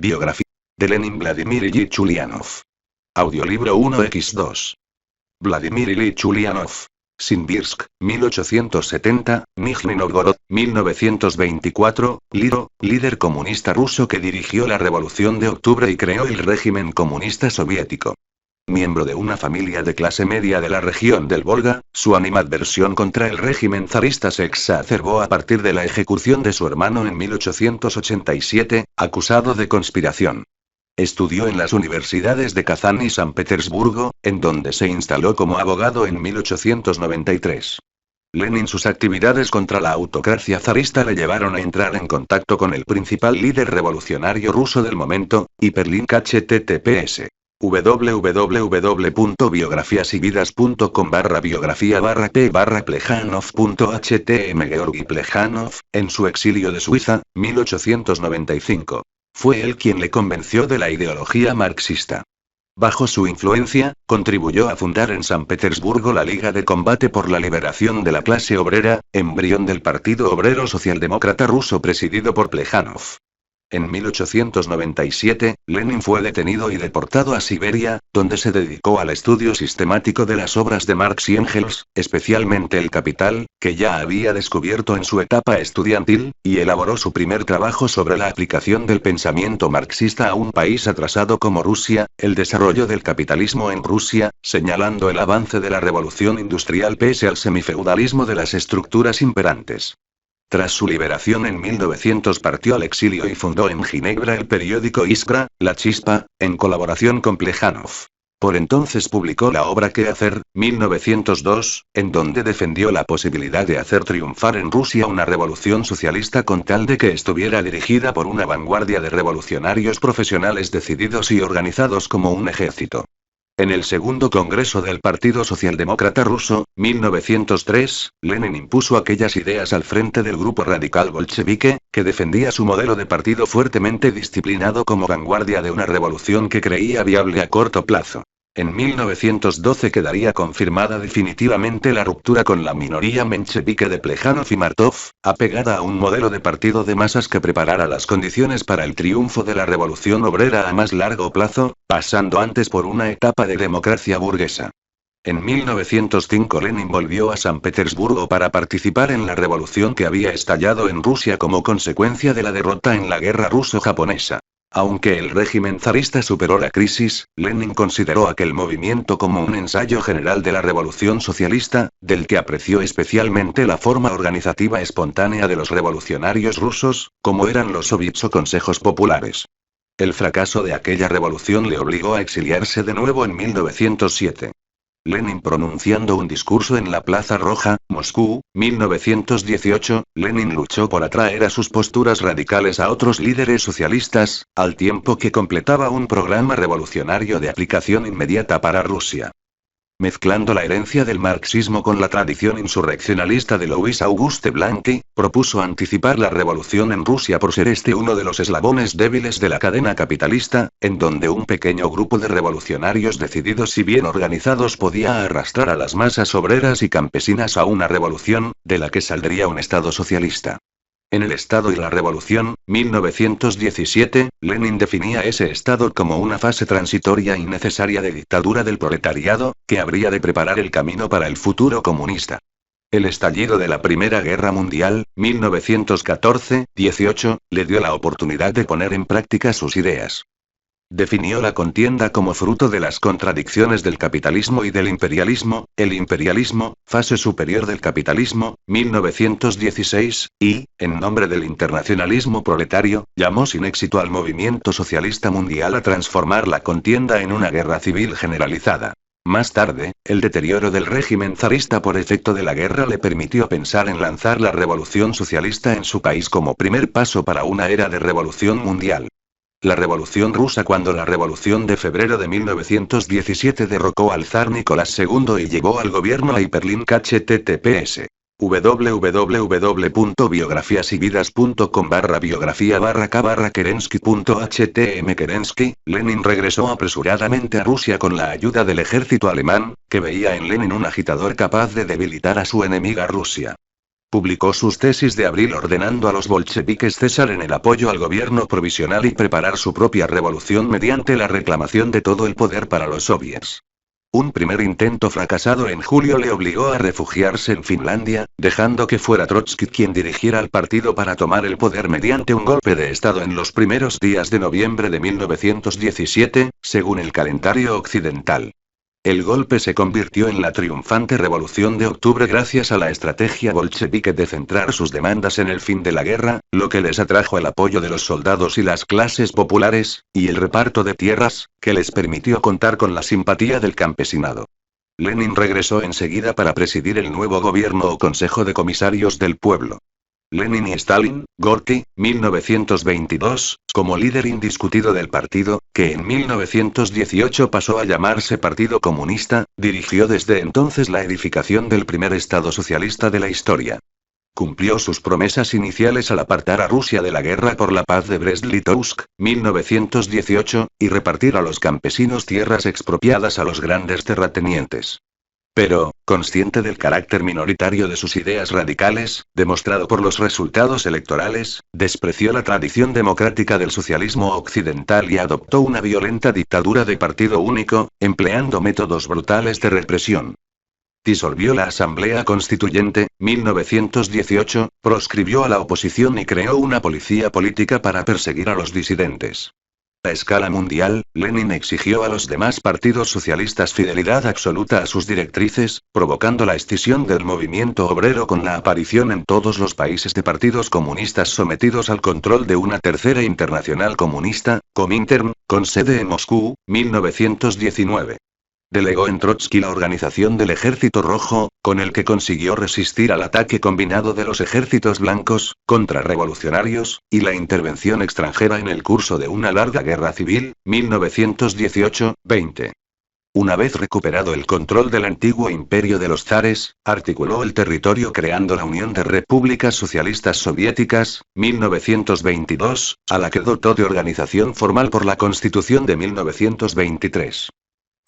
Biografía de Lenin Vladimir Ilich Ulyanov. Audiolibro 1x2. Vladimir Ilich Ulyanov. Simbirsk, 1870, Nizhny Novgorod, 1924, líder comunista ruso que dirigió la Revolución de Octubre y creó el régimen comunista soviético. Miembro de una familia de clase media de la región del Volga, su animadversión contra el régimen zarista se exacerbó a partir de la ejecución de su hermano en 1887, acusado de conspiración. Estudió en las universidades de Kazán y San Petersburgo, en donde se instaló como abogado en 1893. Lenin. Sus actividades contra la autocracia zarista le llevaron a entrar en contacto con el principal líder revolucionario ruso del momento, Hiperlink https www.biografiasividas.com/biografía/p/plejanov.htm Georgi Plejanov, en su exilio de Suiza, 1895. Fue él quien le convenció de la ideología marxista. Bajo su influencia, contribuyó a fundar en San Petersburgo la Liga de Combate por la Liberación de la Clase Obrera, embrión del Partido Obrero Socialdemócrata Ruso presidido por Plejanov. En 1897, Lenin fue detenido y deportado a Siberia, donde se dedicó al estudio sistemático de las obras de Marx y Engels, especialmente El Capital, que ya había descubierto en su etapa estudiantil, y elaboró su primer trabajo sobre la aplicación del pensamiento marxista a un país atrasado como Rusia, el desarrollo del capitalismo en Rusia, señalando el avance de la revolución industrial pese al semifeudalismo de las estructuras imperantes. Tras su liberación en 1900 partió al exilio y fundó en Ginebra el periódico Iskra, La Chispa, en colaboración con Plejanov. Por entonces publicó la obra ¿Qué hacer?, 1902, en donde defendió la posibilidad de hacer triunfar en Rusia una revolución socialista con tal de que estuviera dirigida por una vanguardia de revolucionarios profesionales decididos y organizados como un ejército. En el segundo Congreso del Partido Socialdemócrata Ruso, 1903, Lenin impuso aquellas ideas al frente del grupo radical bolchevique, que defendía su modelo de partido fuertemente disciplinado como vanguardia de una revolución que creía viable a corto plazo. En 1912 quedaría confirmada definitivamente la ruptura con la minoría menchevique de Plejanov y Martov, apegada a un modelo de partido de masas que preparara las condiciones para el triunfo de la revolución obrera a más largo plazo, pasando antes por una etapa de democracia burguesa. En 1905 Lenin volvió a San Petersburgo para participar en la revolución que había estallado en Rusia como consecuencia de la derrota en la guerra ruso-japonesa. Aunque el régimen zarista superó la crisis, Lenin consideró aquel movimiento como un ensayo general de la revolución socialista, del que apreció especialmente la forma organizativa espontánea de los revolucionarios rusos, como eran los soviets o consejos populares. El fracaso de aquella revolución le obligó a exiliarse de nuevo en 1907. Lenin pronunciando un discurso en la Plaza Roja, Moscú, 1918, Lenin luchó por atraer a sus posturas radicales a otros líderes socialistas, al tiempo que completaba un programa revolucionario de aplicación inmediata para Rusia. Mezclando la herencia del marxismo con la tradición insurreccionalista de Louis Auguste Blanqui, propuso anticipar la revolución en Rusia por ser este uno de los eslabones débiles de la cadena capitalista, en donde un pequeño grupo de revolucionarios decididos y bien organizados podía arrastrar a las masas obreras y campesinas a una revolución, de la que saldría un Estado socialista. En El Estado y la Revolución, 1917, Lenin definía ese estado como una fase transitoria y necesaria de dictadura del proletariado, que habría de preparar el camino para el futuro comunista. El estallido de la Primera Guerra Mundial, 1914-18, le dio la oportunidad de poner en práctica sus ideas. Definió la contienda como fruto de las contradicciones del capitalismo y del imperialismo, el imperialismo, fase superior del capitalismo, 1916, y, en nombre del internacionalismo proletario, llamó sin éxito al movimiento socialista mundial a transformar la contienda en una guerra civil generalizada. Más tarde, el deterioro del régimen zarista por efecto de la guerra le permitió pensar en lanzar la revolución socialista en su país como primer paso para una era de revolución mundial. La Revolución Rusa. Cuando la Revolución de febrero de 1917 derrocó al zar Nicolás II y llevó al gobierno a Hiperlink https www.biografiasividas.com/biografía/k/kerensky.htm Kerensky, Lenin regresó apresuradamente a Rusia con la ayuda del ejército alemán, que veía en Lenin un agitador capaz de debilitar a su enemiga Rusia. Publicó sus tesis de abril ordenando a los bolcheviques cesar en el apoyo al gobierno provisional y preparar su propia revolución mediante la reclamación de todo el poder para los soviets. Un primer intento fracasado en julio le obligó a refugiarse en Finlandia, dejando que fuera Trotsky quien dirigiera al partido para tomar el poder mediante un golpe de Estado en los primeros días de noviembre de 1917, según el calendario occidental. El golpe se convirtió en la triunfante Revolución de Octubre gracias a la estrategia bolchevique de centrar sus demandas en el fin de la guerra, lo que les atrajo el apoyo de los soldados y las clases populares, y el reparto de tierras, que les permitió contar con la simpatía del campesinado. Lenin regresó enseguida para presidir el nuevo gobierno o Consejo de Comisarios del Pueblo. Lenin y Stalin, Gorky, 1922, como líder indiscutido del partido, que en 1918 pasó a llamarse Partido Comunista, dirigió desde entonces la edificación del primer Estado socialista de la historia. Cumplió sus promesas iniciales al apartar a Rusia de la guerra por la paz de Brest-Litovsk, 1918, y repartir a los campesinos tierras expropiadas a los grandes terratenientes. Pero, consciente del carácter minoritario de sus ideas radicales, demostrado por los resultados electorales, despreció la tradición democrática del socialismo occidental y adoptó una violenta dictadura de partido único, empleando métodos brutales de represión. Disolvió la Asamblea Constituyente, 1918, proscribió a la oposición y creó una policía política para perseguir a los disidentes. A escala mundial, Lenin exigió a los demás partidos socialistas fidelidad absoluta a sus directrices, provocando la escisión del movimiento obrero con la aparición en todos los países de partidos comunistas sometidos al control de una tercera internacional comunista, Comintern, con sede en Moscú, 1919. Delegó en Trotsky la organización del Ejército Rojo, con el que consiguió resistir al ataque combinado de los ejércitos blancos, contrarrevolucionarios, y la intervención extranjera en el curso de una larga guerra civil, 1918-20. Una vez recuperado el control del antiguo imperio de los zares, articuló el territorio creando la Unión de Repúblicas Socialistas Soviéticas, 1922, a la que dotó de organización formal por la Constitución de 1923.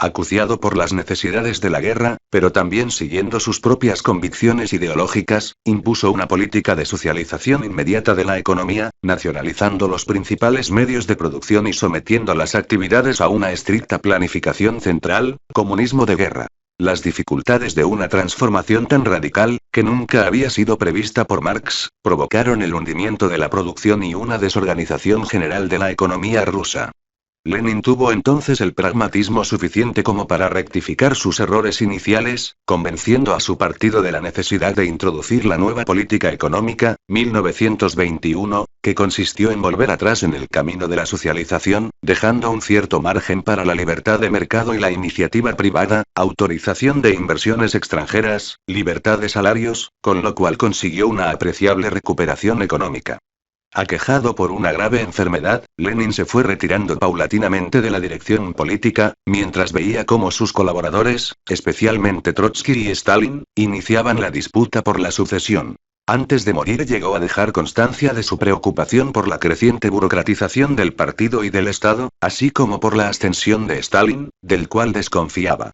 Acuciado por las necesidades de la guerra, pero también siguiendo sus propias convicciones ideológicas, impuso una política de socialización inmediata de la economía, nacionalizando los principales medios de producción y sometiendo las actividades a una estricta planificación central, comunismo de guerra. Las dificultades de una transformación tan radical, que nunca había sido prevista por Marx, provocaron el hundimiento de la producción y una desorganización general de la economía rusa. Lenin tuvo entonces el pragmatismo suficiente como para rectificar sus errores iniciales, convenciendo a su partido de la necesidad de introducir la nueva política económica, 1921, que consistió en volver atrás en el camino de la socialización, dejando un cierto margen para la libertad de mercado y la iniciativa privada, autorización de inversiones extranjeras, libertad de salarios, con lo cual consiguió una apreciable recuperación económica. Aquejado por una grave enfermedad, Lenin se fue retirando paulatinamente de la dirección política, mientras veía cómo sus colaboradores, especialmente Trotsky y Stalin, iniciaban la disputa por la sucesión. Antes de morir llegó a dejar constancia de su preocupación por la creciente burocratización del partido y del Estado, así como por la ascensión de Stalin, del cual desconfiaba.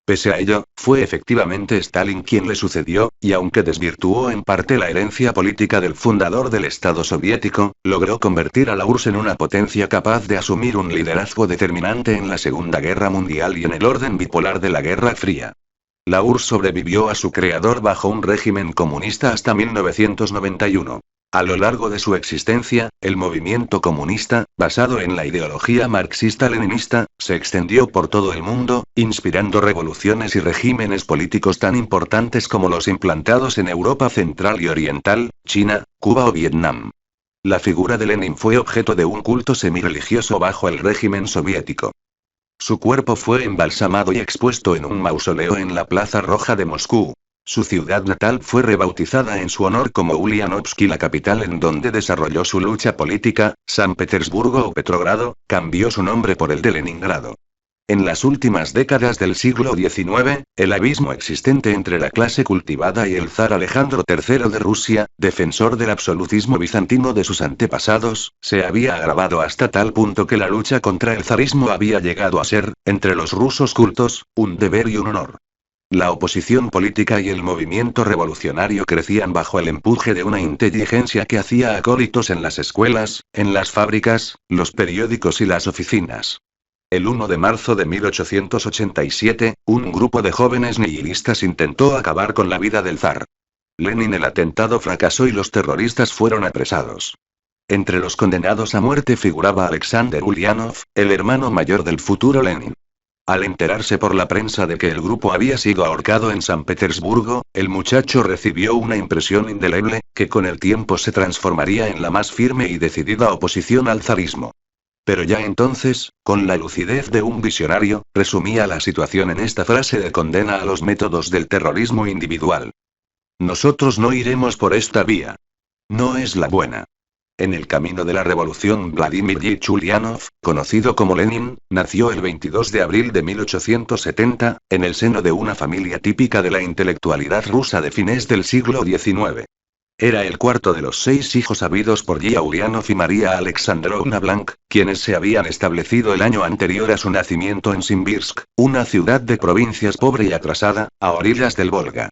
Pese a ello, fue efectivamente Stalin quien le sucedió, y aunque desvirtuó en parte la herencia política del fundador del Estado soviético, logró convertir a la URSS en una potencia capaz de asumir un liderazgo determinante en la Segunda Guerra Mundial y en el orden bipolar de la Guerra Fría. La URSS sobrevivió a su creador bajo un régimen comunista hasta 1991. A lo largo de su existencia, el movimiento comunista, basado en la ideología marxista-leninista, se extendió por todo el mundo, inspirando revoluciones y regímenes políticos tan importantes como los implantados en Europa Central y Oriental, China, Cuba o Vietnam. La figura de Lenin fue objeto de un culto semirreligioso bajo el régimen soviético. Su cuerpo fue embalsamado y expuesto en un mausoleo en la Plaza Roja de Moscú. Su ciudad natal fue rebautizada en su honor como Ulianovsky, la capital en donde desarrolló su lucha política. San Petersburgo o Petrogrado, cambió su nombre por el de Leningrado. En las últimas décadas del siglo XIX, el abismo existente entre la clase cultivada y el zar Alejandro III de Rusia, defensor del absolutismo bizantino de sus antepasados, se había agravado hasta tal punto que la lucha contra el zarismo había llegado a ser, entre los rusos cultos, un deber y un honor. La oposición política y el movimiento revolucionario crecían bajo el empuje de una inteligencia que hacía acólitos en las escuelas, en las fábricas, los periódicos y las oficinas. El 1 de marzo de 1887, un grupo de jóvenes nihilistas intentó acabar con la vida del zar. Lenin. El atentado fracasó y los terroristas fueron apresados. Entre los condenados a muerte figuraba Alexander Ulyanov, el hermano mayor del futuro Lenin. Al enterarse por la prensa de que el grupo había sido ahorcado en San Petersburgo, el muchacho recibió una impresión indeleble, que con el tiempo se transformaría en la más firme y decidida oposición al zarismo. Pero ya entonces, con la lucidez de un visionario, resumía la situación en esta frase de condena a los métodos del terrorismo individual. Nosotros no iremos por esta vía. No es la buena. En el camino de la revolución, Vladimir Ilich Ulyanov, conocido como Lenin, nació el 22 de abril de 1870, en el seno de una familia típica de la intelectualidad rusa de fines del siglo XIX. Era el cuarto de los 6 hijos habidos por Gia Ulyanov y María Alexandrovna Blank, quienes se habían establecido el año anterior a su nacimiento en Simbirsk, una ciudad de provincias pobre y atrasada, a orillas del Volga.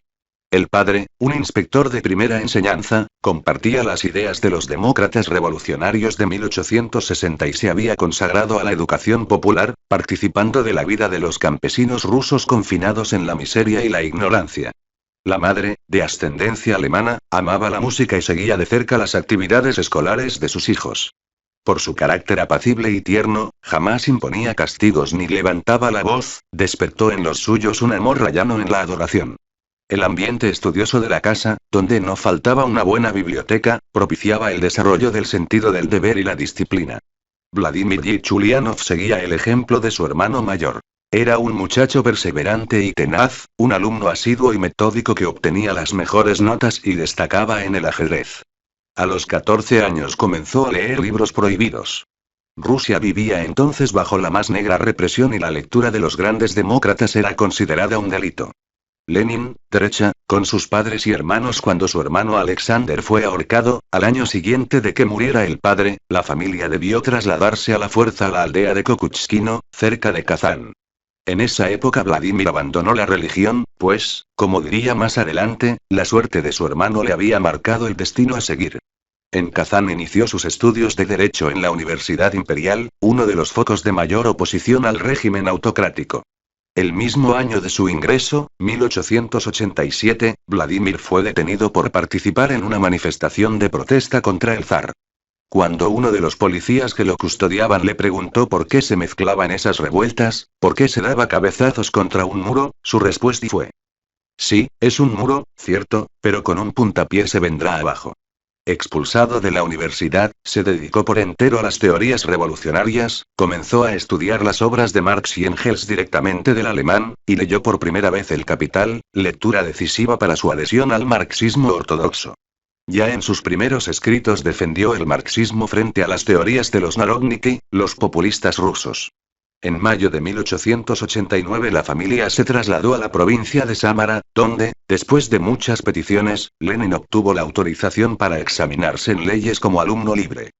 El padre, un inspector de primera enseñanza, compartía las ideas de los demócratas revolucionarios de 1860 y se había consagrado a la educación popular, participando de la vida de los campesinos rusos confinados en la miseria y la ignorancia. La madre, de ascendencia alemana, amaba la música y seguía de cerca las actividades escolares de sus hijos. Por su carácter apacible y tierno, jamás imponía castigos ni levantaba la voz, despertó en los suyos un amor rayano en la adoración. El ambiente estudioso de la casa, donde no faltaba una buena biblioteca, propiciaba el desarrollo del sentido del deber y la disciplina. Vladimir Ilich Ulyanov seguía el ejemplo de su hermano mayor. Era un muchacho perseverante y tenaz, un alumno asiduo y metódico que obtenía las mejores notas y destacaba en el ajedrez. A los 14 años comenzó a leer libros prohibidos. Rusia vivía entonces bajo la más negra represión y la lectura de los grandes demócratas era considerada un delito. Lenin, derecha, con sus padres y hermanos cuando su hermano Alexander fue ahorcado, al año siguiente de que muriera el padre, la familia debió trasladarse a la fuerza a la aldea de Kokuchkino, cerca de Kazán. En esa época Vladimir abandonó la religión, pues, como diría más adelante, la suerte de su hermano le había marcado el destino a seguir. En Kazán inició sus estudios de Derecho en la Universidad Imperial, uno de los focos de mayor oposición al régimen autocrático. El mismo año de su ingreso, 1887, Vladimir fue detenido por participar en una manifestación de protesta contra el zar. Cuando uno de los policías que lo custodiaban le preguntó por qué se mezclaba en esas revueltas, por qué se daba cabezazos contra un muro, su respuesta fue: sí, es un muro, cierto, pero con un puntapié se vendrá abajo. Expulsado de la universidad, se dedicó por entero a las teorías revolucionarias, comenzó a estudiar las obras de Marx y Engels directamente del alemán, y leyó por primera vez El Capital, lectura decisiva para su adhesión al marxismo ortodoxo. Ya en sus primeros escritos defendió el marxismo frente a las teorías de los Narodniki, los populistas rusos. En mayo de 1889 la familia se trasladó a la provincia de Samara, donde, después de muchas peticiones, Lenin obtuvo la autorización para examinarse en leyes como alumno libre.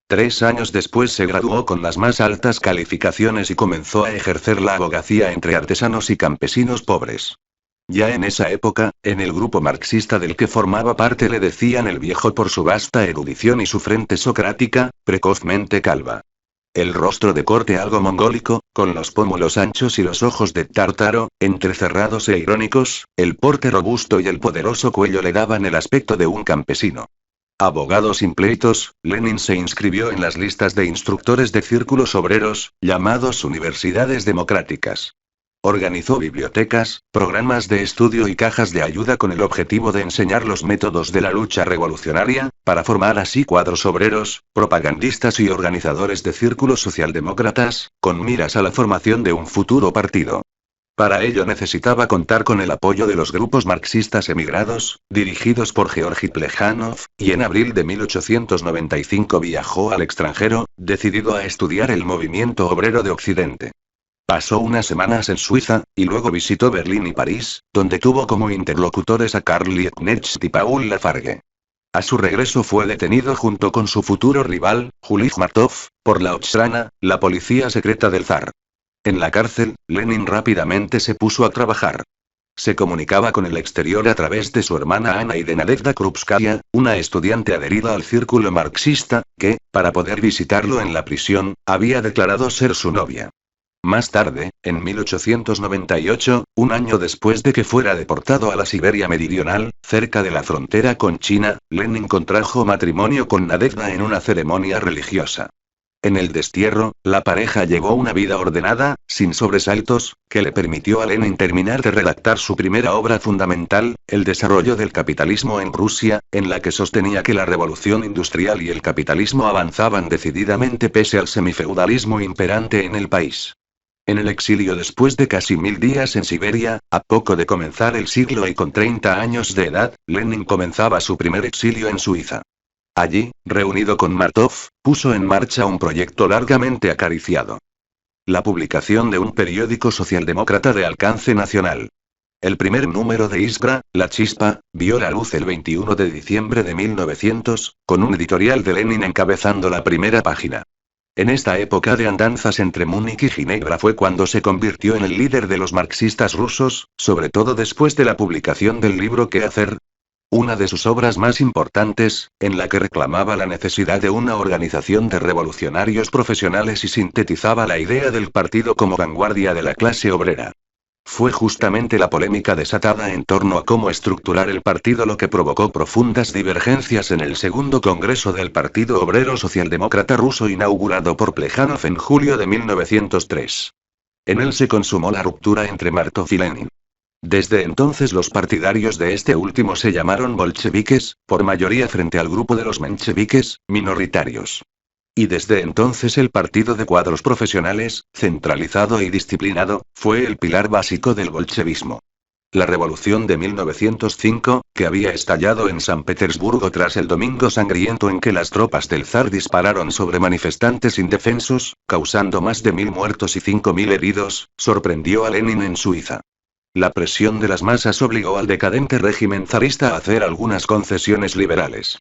3 años después se graduó con las más altas calificaciones y comenzó a ejercer la abogacía entre artesanos y campesinos pobres. Ya en esa época, en el grupo marxista del que formaba parte le decían el viejo por su vasta erudición y su frente socrática, precozmente calva. El rostro de corte algo mongólico, con los pómulos anchos y los ojos de tártaro, entrecerrados e irónicos, el porte robusto y el poderoso cuello le daban el aspecto de un campesino. Abogado sin pleitos, Lenin se inscribió en las listas de instructores de círculos obreros, llamados universidades democráticas. Organizó bibliotecas, programas de estudio y cajas de ayuda con el objetivo de enseñar los métodos de la lucha revolucionaria, para formar así cuadros obreros, propagandistas y organizadores de círculos socialdemócratas, con miras a la formación de un futuro partido. Para ello necesitaba contar con el apoyo de los grupos marxistas emigrados, dirigidos por Georgi Plejanov, y en abril de 1895 viajó al extranjero, decidido a estudiar el movimiento obrero de Occidente. Pasó unas semanas en Suiza, y luego visitó Berlín y París, donde tuvo como interlocutores a Karl Liebknecht y Paul Lafargue. A su regreso fue detenido junto con su futuro rival, Julij Martov, por la Okhrana, la policía secreta del zar. En la cárcel, Lenin rápidamente se puso a trabajar. Se comunicaba con el exterior a través de su hermana Ana y de Nadezhda Krupskaya, una estudiante adherida al círculo marxista, que, para poder visitarlo en la prisión, había declarado ser su novia. Más tarde, en 1898, un año después de que fuera deportado a la Siberia Meridional, cerca de la frontera con China, Lenin contrajo matrimonio con Nadezhda en una ceremonia religiosa. En el destierro, la pareja llevó una vida ordenada, sin sobresaltos, que le permitió a Lenin terminar de redactar su primera obra fundamental, El desarrollo del capitalismo en Rusia, en la que sostenía que la revolución industrial y el capitalismo avanzaban decididamente pese al semifeudalismo imperante en el país. En el exilio después de casi 1000 días en Siberia, a poco de comenzar el siglo y con 30 años de edad, Lenin comenzaba su primer exilio en Suiza. Allí, reunido con Martov, puso en marcha un proyecto largamente acariciado. La publicación de un periódico socialdemócrata de alcance nacional. El primer número de Iskra, La Chispa, vio la luz el 21 de diciembre de 1900, con un editorial de Lenin encabezando la primera página. En esta época de andanzas entre Múnich y Ginebra fue cuando se convirtió en el líder de los marxistas rusos, sobre todo después de la publicación del libro ¿Qué hacer? Una de sus obras más importantes, en la que reclamaba la necesidad de una organización de revolucionarios profesionales y sintetizaba la idea del partido como vanguardia de la clase obrera. Fue justamente la polémica desatada en torno a cómo estructurar el partido lo que provocó profundas divergencias en el segundo Congreso del Partido Obrero Socialdemócrata Ruso inaugurado por Plejánov en julio de 1903. En él se consumó la ruptura entre Martov y Lenin. Desde entonces los partidarios de este último se llamaron bolcheviques, por mayoría frente al grupo de los mencheviques, minoritarios. Y desde entonces el partido de cuadros profesionales, centralizado y disciplinado, fue el pilar básico del bolchevismo. La revolución de 1905, que había estallado en San Petersburgo tras el Domingo Sangriento en que las tropas del zar dispararon sobre manifestantes indefensos, causando más de 1000 muertos y 5000 heridos, sorprendió a Lenin en Suiza. La presión de las masas obligó al decadente régimen zarista a hacer algunas concesiones liberales.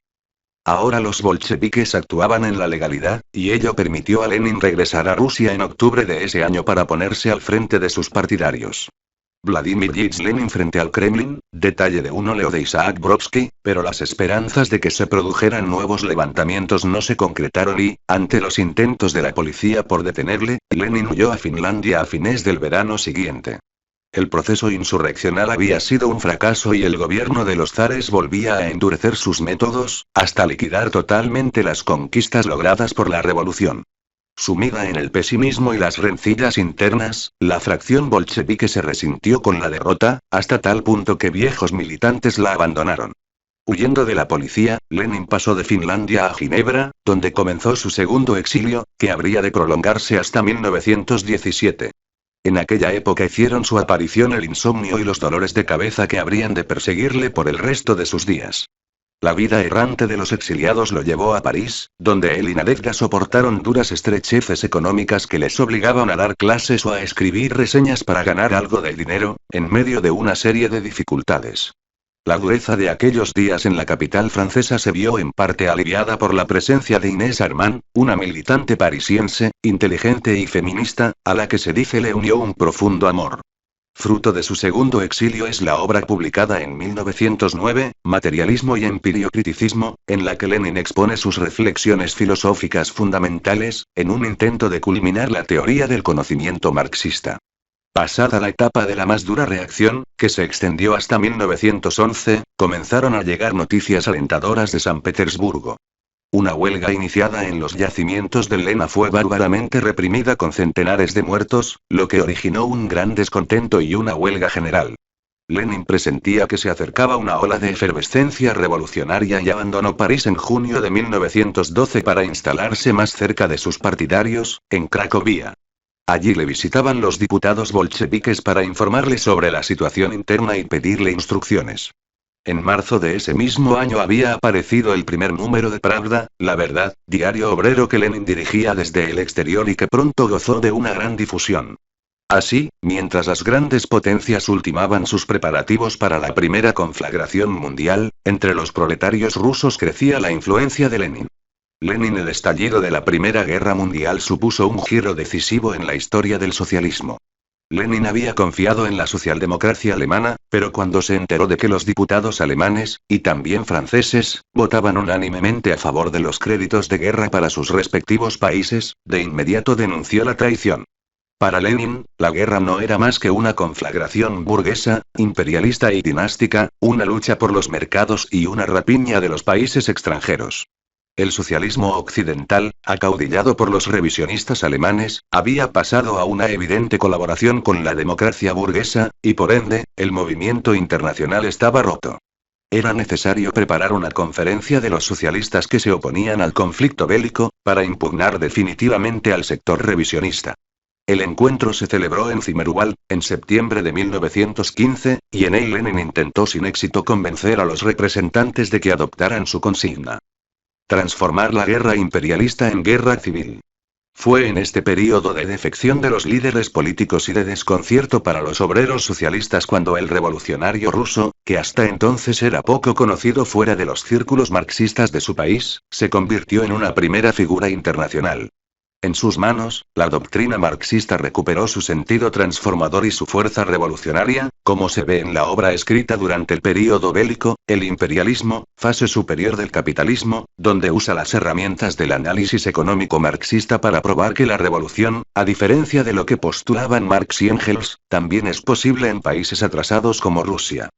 Ahora los bolcheviques actuaban en la legalidad, y ello permitió a Lenin regresar a Rusia en octubre de ese año para ponerse al frente de sus partidarios. Vladimir Ilich Lenin frente al Kremlin, detalle de un óleo de Isaac Brodsky, pero las esperanzas de que se produjeran nuevos levantamientos no se concretaron y, ante los intentos de la policía por detenerle, Lenin huyó a Finlandia a fines del verano siguiente. El proceso insurreccional había sido un fracaso y el gobierno de los zares volvía a endurecer sus métodos, hasta liquidar totalmente las conquistas logradas por la revolución. Sumida en el pesimismo y las rencillas internas, la fracción bolchevique se resintió con la derrota, hasta tal punto que viejos militantes la abandonaron. Huyendo de la policía, Lenin pasó de Finlandia a Ginebra, donde comenzó su segundo exilio, que habría de prolongarse hasta 1917. En aquella época hicieron su aparición el insomnio y los dolores de cabeza que habrían de perseguirle por el resto de sus días. La vida errante de los exiliados lo llevó a París, donde él y Nadezhda soportaron duras estrecheces económicas que les obligaban a dar clases o a escribir reseñas para ganar algo de dinero, en medio de una serie de dificultades. La dureza de aquellos días en la capital francesa se vio en parte aliviada por la presencia de Inés Armand, una militante parisiense, inteligente y feminista, a la que se dice le unió un profundo amor. Fruto de su segundo exilio es la obra publicada en 1909, Materialismo y empiriocriticismo, en la que Lenin expone sus reflexiones filosóficas fundamentales, en un intento de culminar la teoría del conocimiento marxista. Pasada la etapa de la más dura reacción, que se extendió hasta 1911, comenzaron a llegar noticias alentadoras de San Petersburgo. Una huelga iniciada en los yacimientos del Lena fue bárbaramente reprimida con centenares de muertos, lo que originó un gran descontento y una huelga general. Lenin presentía que se acercaba una ola de efervescencia revolucionaria y abandonó París en junio de 1912 para instalarse más cerca de sus partidarios, en Cracovia. Allí le visitaban los diputados bolcheviques para informarle sobre la situación interna y pedirle instrucciones. En marzo de ese mismo año había aparecido el primer número de Pravda, La Verdad, diario obrero que Lenin dirigía desde el exterior y que pronto gozó de una gran difusión. Así, mientras las grandes potencias ultimaban sus preparativos para la primera conflagración mundial, entre los proletarios rusos crecía la influencia de Lenin. El estallido de la Primera Guerra Mundial supuso un giro decisivo en la historia del socialismo. Lenin había confiado en la socialdemocracia alemana, pero cuando se enteró de que los diputados alemanes, y también franceses, votaban unánimemente a favor de los créditos de guerra para sus respectivos países, de inmediato denunció la traición. Para Lenin, la guerra no era más que una conflagración burguesa, imperialista y dinástica, una lucha por los mercados y una rapiña de los países extranjeros. El socialismo occidental, acaudillado por los revisionistas alemanes, había pasado a una evidente colaboración con la democracia burguesa, y por ende, el movimiento internacional estaba roto. Era necesario preparar una conferencia de los socialistas que se oponían al conflicto bélico, para impugnar definitivamente al sector revisionista. El encuentro se celebró en Zimmerwald, en septiembre de 1915, y en él Lenin intentó sin éxito convencer a los representantes de que adoptaran su consigna. Transformar la guerra imperialista en guerra civil. Fue en este período de defección de los líderes políticos y de desconcierto para los obreros socialistas cuando el revolucionario ruso, que hasta entonces era poco conocido fuera de los círculos marxistas de su país, se convirtió en una primera figura internacional. En sus manos, la doctrina marxista recuperó su sentido transformador y su fuerza revolucionaria, como se ve en la obra escrita durante el período bélico, El imperialismo, fase superior del capitalismo, donde usa las herramientas del análisis económico marxista para probar que la revolución, a diferencia de lo que postulaban Marx y Engels, también es posible en países atrasados como Rusia.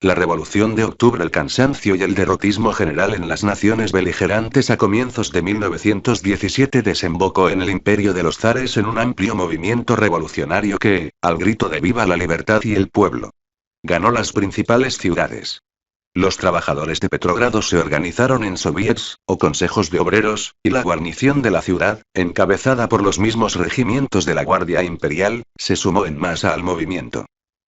La Revolución de Octubre, el cansancio y el derrotismo general en las naciones beligerantes a comienzos de 1917 desembocó en el imperio de los zares en un amplio movimiento revolucionario que, al grito de ¡Viva la libertad y el pueblo!, ganó las principales ciudades. Los trabajadores de Petrogrado se organizaron en soviets, o consejos de obreros, y la guarnición de la ciudad, encabezada por los mismos regimientos de la Guardia Imperial, se sumó en masa al movimiento.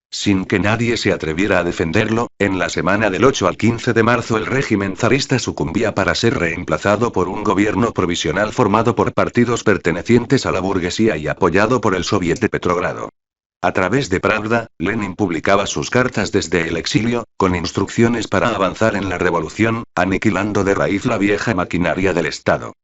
Sin que nadie se atreviera a defenderlo, en la semana del 8 al 15 de marzo el régimen zarista sucumbía para ser reemplazado por un gobierno provisional formado por partidos pertenecientes a la burguesía y apoyado por el Soviet de Petrogrado. A través de Pravda, Lenin publicaba sus cartas desde el exilio, con instrucciones para avanzar en la revolución, aniquilando de raíz la vieja maquinaria del Estado.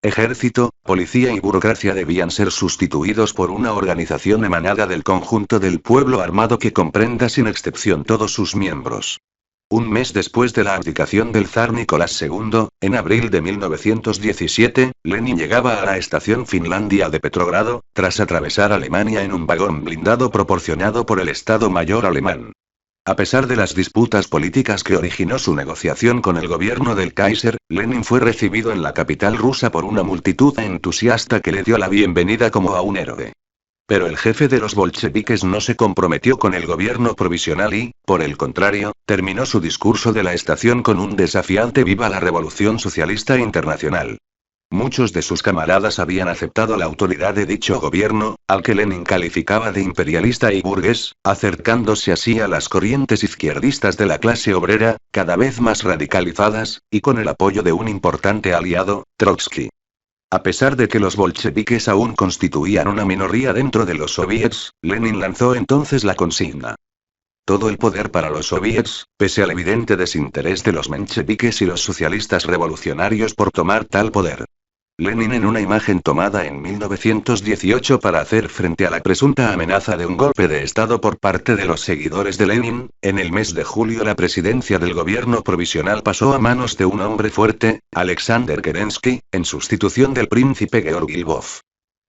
Ejército, policía y burocracia debían ser sustituidos por una organización emanada del conjunto del pueblo armado que comprenda sin excepción todos sus miembros. Un mes después de la abdicación del zar Nicolás II, en abril de 1917, Lenin llegaba a la estación Finlandia de Petrogrado, tras atravesar Alemania en un vagón blindado proporcionado por el Estado Mayor alemán. A pesar de las disputas políticas que originó su negociación con el gobierno del Kaiser, Lenin fue recibido en la capital rusa por una multitud entusiasta que le dio la bienvenida como a un héroe. Pero el jefe de los bolcheviques no se comprometió con el gobierno provisional y, por el contrario, terminó su discurso de la estación con un desafiante "Viva la Revolución Socialista Internacional". Muchos de sus camaradas habían aceptado la autoridad de dicho gobierno, al que Lenin calificaba de imperialista y burgués, acercándose así a las corrientes izquierdistas de la clase obrera, cada vez más radicalizadas, y con el apoyo de un importante aliado, Trotsky. A pesar de que los bolcheviques aún constituían una minoría dentro de los soviets, Lenin lanzó entonces la consigna. Todo el poder para los soviets, pese al evidente desinterés de los mencheviques y los socialistas revolucionarios por tomar tal poder. Lenin, en una imagen tomada en 1918 para hacer frente a la presunta amenaza de un golpe de Estado por parte de los seguidores de Lenin, en el mes de julio la presidencia del gobierno provisional pasó a manos de un hombre fuerte, Alexander Kerensky, en sustitución del príncipe Georgi Lvov.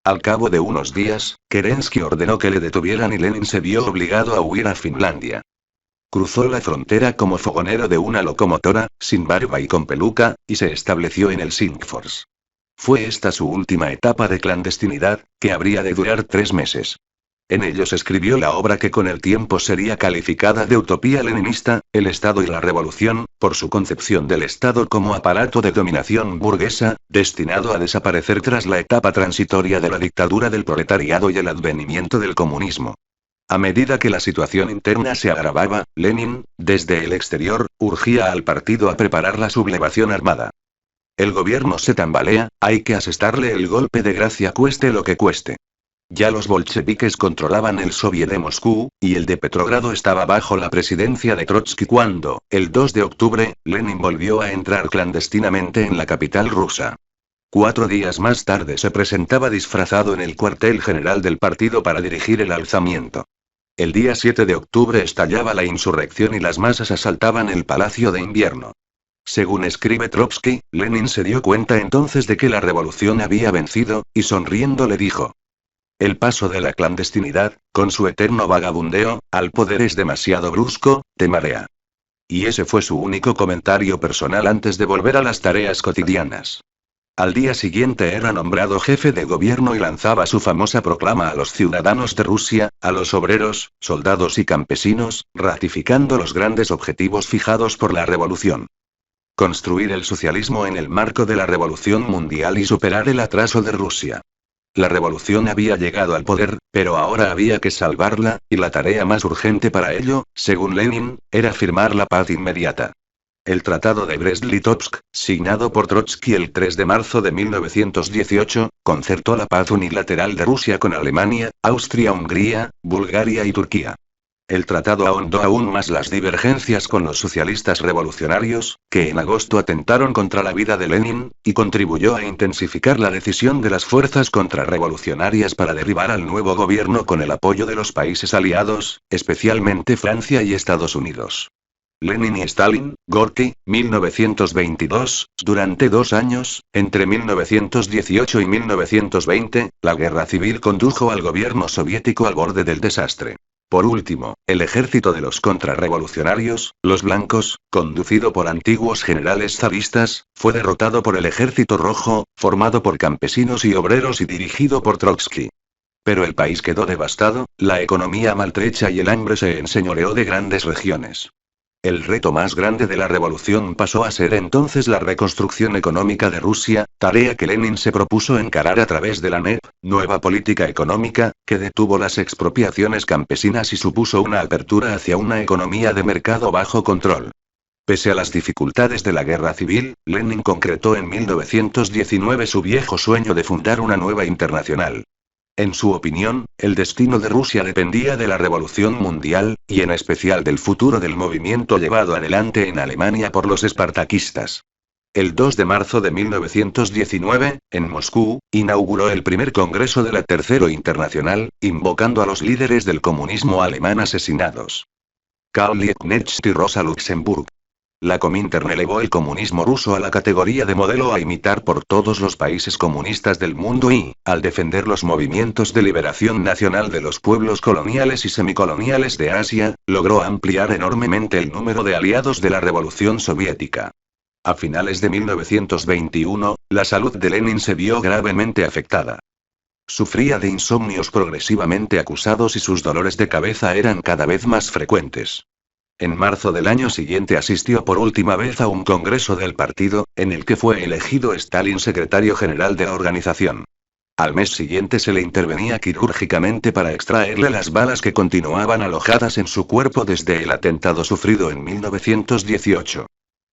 Al cabo de unos días, Kerensky ordenó que le detuvieran y Lenin se vio obligado a huir a Finlandia. Cruzó la frontera como fogonero de una locomotora, sin barba y con peluca, y se estableció en el Helsingfors. Fue esta su última etapa de clandestinidad, que habría de durar 3 meses. En ellos escribió la obra que con el tiempo sería calificada de utopía leninista, El Estado y la Revolución, por su concepción del Estado como aparato de dominación burguesa, destinado a desaparecer tras la etapa transitoria de la dictadura del proletariado y el advenimiento del comunismo. A medida que la situación interna se agravaba, Lenin, desde el exterior, urgía al partido a preparar la sublevación armada. El gobierno se tambalea, hay que asestarle el golpe de gracia cueste lo que cueste. Ya los bolcheviques controlaban el Soviet de Moscú, y el de Petrogrado estaba bajo la presidencia de Trotsky cuando, el 2 de octubre, Lenin volvió a entrar clandestinamente en la capital rusa. 4 días más tarde se presentaba disfrazado en el cuartel general del partido para dirigir el alzamiento. El día 7 de octubre estallaba la insurrección y las masas asaltaban el Palacio de Invierno. Según escribe Trotsky, Lenin se dio cuenta entonces de que la revolución había vencido, y sonriendo le dijo: el paso de la clandestinidad, con su eterno vagabundeo, al poder es demasiado brusco, te marea. Y ese fue su único comentario personal antes de volver a las tareas cotidianas. Al día siguiente era nombrado jefe de gobierno y lanzaba su famosa proclama a los ciudadanos de Rusia, a los obreros, soldados y campesinos, ratificando los grandes objetivos fijados por la revolución. Construir el socialismo en el marco de la revolución mundial y superar el atraso de Rusia. La revolución había llegado al poder, pero ahora había que salvarla, y la tarea más urgente para ello, según Lenin, era firmar la paz inmediata. El Tratado de Brest-Litovsk, signado por Trotsky el 3 de marzo de 1918, concertó la paz unilateral de Rusia con Alemania, Austria-Hungría, Bulgaria y Turquía. El tratado ahondó aún más las divergencias con los socialistas revolucionarios, que en agosto atentaron contra la vida de Lenin, y contribuyó a intensificar la decisión de las fuerzas contrarrevolucionarias para derribar al nuevo gobierno con el apoyo de los países aliados, especialmente Francia y Estados Unidos. Lenin y Stalin, Gorky, 1922, durante 2 años, entre 1918 y 1920, la guerra civil condujo al gobierno soviético al borde del desastre. Por último, el ejército de los contrarrevolucionarios, los blancos, conducido por antiguos generales zaristas, fue derrotado por el ejército rojo, formado por campesinos y obreros y dirigido por Trotsky. Pero el país quedó devastado, la economía maltrecha y el hambre se enseñoreó de grandes regiones. El reto más grande de la revolución pasó a ser entonces la reconstrucción económica de Rusia, tarea que Lenin se propuso encarar a través de la NEP, nueva política económica, que detuvo las expropiaciones campesinas y supuso una apertura hacia una economía de mercado bajo control. Pese a las dificultades de la guerra civil, Lenin concretó en 1919 su viejo sueño de fundar una nueva internacional. En su opinión, el destino de Rusia dependía de la revolución mundial, y en especial del futuro del movimiento llevado adelante en Alemania por los espartaquistas. El 2 de marzo de 1919, en Moscú, inauguró el primer congreso de la Tercera Internacional, invocando a los líderes del comunismo alemán asesinados. Karl Liebknecht y Rosa Luxemburg. La Comintern elevó el comunismo ruso a la categoría de modelo a imitar por todos los países comunistas del mundo y, al defender los movimientos de liberación nacional de los pueblos coloniales y semicoloniales de Asia, logró ampliar enormemente el número de aliados de la Revolución Soviética. A finales de 1921, la salud de Lenin se vio gravemente afectada. Sufría de insomnios progresivamente acusados y sus dolores de cabeza eran cada vez más frecuentes. En marzo del año siguiente asistió por última vez a un congreso del partido, en el que fue elegido Stalin secretario general de la organización. Al mes siguiente se le intervenía quirúrgicamente para extraerle las balas que continuaban alojadas en su cuerpo desde el atentado sufrido en 1918.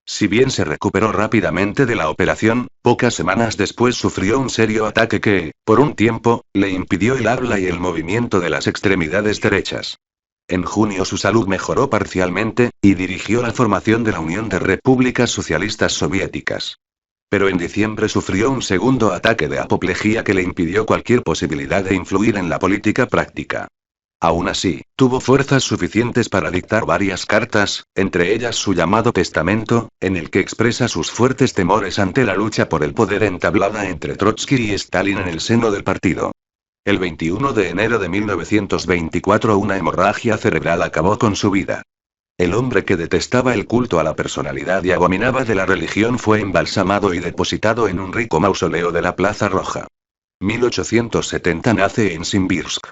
Si bien se recuperó rápidamente de la operación, pocas semanas después sufrió un serio ataque que, por un tiempo, le impidió el habla y el movimiento de las extremidades derechas. En junio su salud mejoró parcialmente, y dirigió la formación de la Unión de Repúblicas Socialistas Soviéticas. Pero en diciembre sufrió un segundo ataque de apoplejía que le impidió cualquier posibilidad de influir en la política práctica. Aún así, tuvo fuerzas suficientes para dictar varias cartas, entre ellas su llamado testamento, en el que expresa sus fuertes temores ante la lucha por el poder entablada entre Trotsky y Stalin en el seno del partido. El 21 de enero de 1924 una hemorragia cerebral acabó con su vida. El hombre que detestaba el culto a la personalidad y abominaba de la religión fue embalsamado y depositado en un rico mausoleo de la Plaza Roja. 1870 nace en Simbirsk.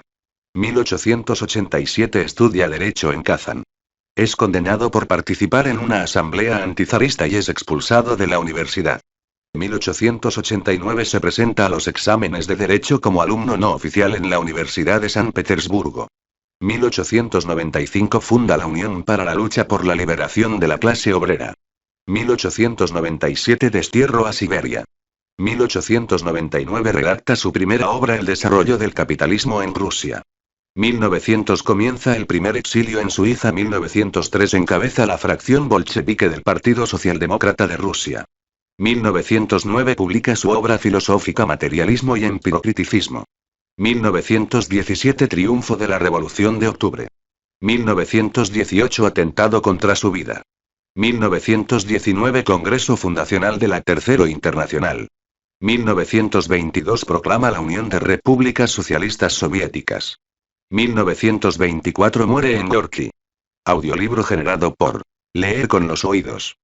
1887 estudia Derecho en Kazán. Es condenado por participar en una asamblea antizarista y es expulsado de la universidad. 1889 se presenta a los exámenes de Derecho como alumno no oficial en la Universidad de San Petersburgo. 1895 funda la Unión para la Lucha por la Liberación de la Clase Obrera. 1897 destierro a Siberia. 1899 redacta su primera obra El desarrollo del capitalismo en Rusia. 1900 comienza el primer exilio en Suiza. 1903 encabeza la fracción bolchevique del Partido Socialdemócrata de Rusia. 1909 publica su obra filosófica Materialismo y Empirocriticismo. 1917 Triunfo de la Revolución de Octubre. 1918 Atentado contra su vida. 1919 Congreso Fundacional de la Tercero Internacional. 1922 Proclama la Unión de Repúblicas Socialistas Soviéticas. 1924 Muere en Gorki. Audiolibro generado por Leer con los oídos.